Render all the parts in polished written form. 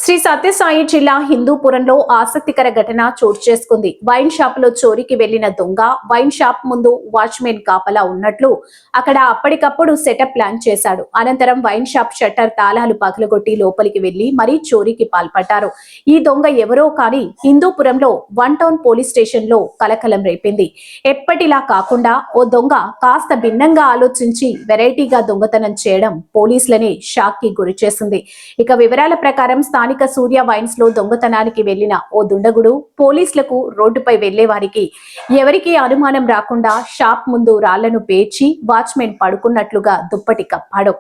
శ్రీ సత్యసాయి జిల్లా హిందూపురంలో ఆసక్తికర ఘటన చోటు చేసుకుంది. వైన్ షాప్ లో చోరీకి వెళ్లిన దొంగ వైన్ షాప్ ముందు వాచ్మెన్ కాపలా ఉన్నట్లు అక్కడ అప్పటికప్పుడు సెటప్ ప్లాన్ చేశాడు. అనంతరం వైన్ షాప్ షట్టర్ తాళాలు పగలగొట్టి లోపలికి వెళ్లి మరీ చోరీకి పాల్పడ్డారు. ఈ దొంగ ఎవరో కానీ హిందూపురంలో వన్ టౌన్ పోలీస్ స్టేషన్ లో కలకలం రేపింది. ఎప్పటిలా కాకుండా ఓ దొంగ కాస్త భిన్నంగా ఆలోచించి వెరైటీగా దొంగతనం చేయడం పోలీసులని షాక్ కి గురి చేసింది. ఇక వివరాల ప్రకారం స్థానిక సూర్య వైన్స్ లో దొంగతనానికి వెళ్లిన ఓ దుండగుడు పోలీసులకు రోడ్డుపై వెళ్లే వారికి ఎవరికీ అనుమానం రాకుండా షాప్ ముందు రాళ్లను పేర్చి వాచ్మెన్ పడుకున్నట్లుగా దుప్పటి కప్పాడు.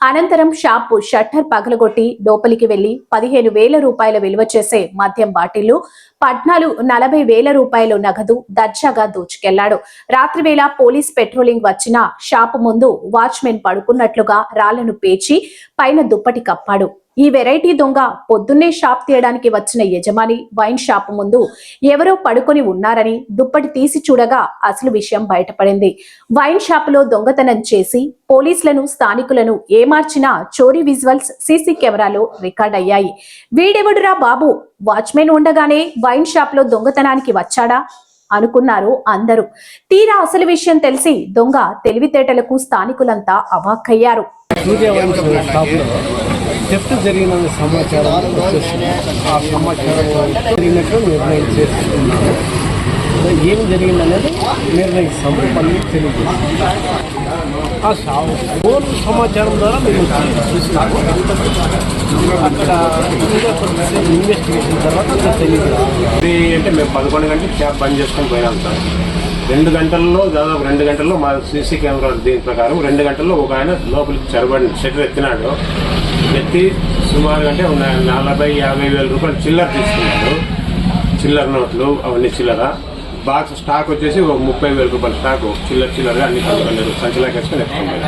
అనంతరం షాప్ షట్టర్ పగలగొట్టి లోపలికి వెళ్లి 15,000 రూపాయల విలువ చేసే మద్యం బాటిళ్లు 40,000 రూపాయలు నగదు దర్జాగా దోచుకెళ్లాడు. రాత్రి వేళ పోలీస్ పెట్రోలింగ్ వచ్చిన షాపు ముందు వాచ్మెన్ పడుకున్నట్లుగా రాళ్లను పేర్చి పైన దుప్పటి కప్పాడు. ఈ వెరైటీ దొంగ పొద్దున్నే షాప్ తీయడానికి వచ్చిన యజమాని వైన్ షాప్ ముందు ఎవరో పడుకొని ఉన్నారని దుప్పటి తీసి చూడగా అసలు విషయం బయటపడింది. వైన్ షాప్ లో దొంగతనం చేసి పోలీసులను స్థానికులను ఏమార్చిన చోరీ విజువల్స్ సీసీ కెమెరాలో రికార్డ్ అయ్యాయి. వీడెవడురా బాబు, వాచ్మెన్ ఉండగానే వైన్ షాప్ లో దొంగతనానికి వచ్చాడా అనుకున్నారు అందరూ. తీరా అసలు విషయం తెలిసి దొంగ తెలివితేటలకు స్థానికులంతా అవాక్కయ్యారు. థెఫ్ట్ జరిగిన సమాచారం ఆ సమాచారం జరిగినట్లు నిర్ణయం చేస్తున్నాము. ఏం జరిగిందనేది నిర్ణయిస్తాము, మళ్ళీ తెలియజేస్తాము. ఆ ఫోన్ సమాచారం ద్వారా మేము చూసినాము. అక్కడ ఇన్వెస్టిగేషన్ తర్వాత తెలియజేస్తాము. అంటే మేము 11 గంటలకు క్యాబ్ బంద్ చేసుకొని పోయినాం సార్. 2 గంటల్లో దాదాపు 2 గంటల్లో మా సీసీ కెమెరా దీని ప్రకారం 2 గంటల్లో ఒక ఆయన లోపలికి చొరబడి షట్టర్ ఎత్తినాడు. ఎత్తి సుమారుగా అంటే 40,000-50,000 రూపాయలు చిల్లర తీసుకున్నాడు. చిల్లర నోట్లు అవన్నీ చిల్లర. బాక్స్ స్టాక్ వచ్చేసి ఒక 30,000 రూపాయల స్టాకు చిల్లరగా అన్ని సంచిలాకి వేసుకొని ఎత్తుకున్నాడు.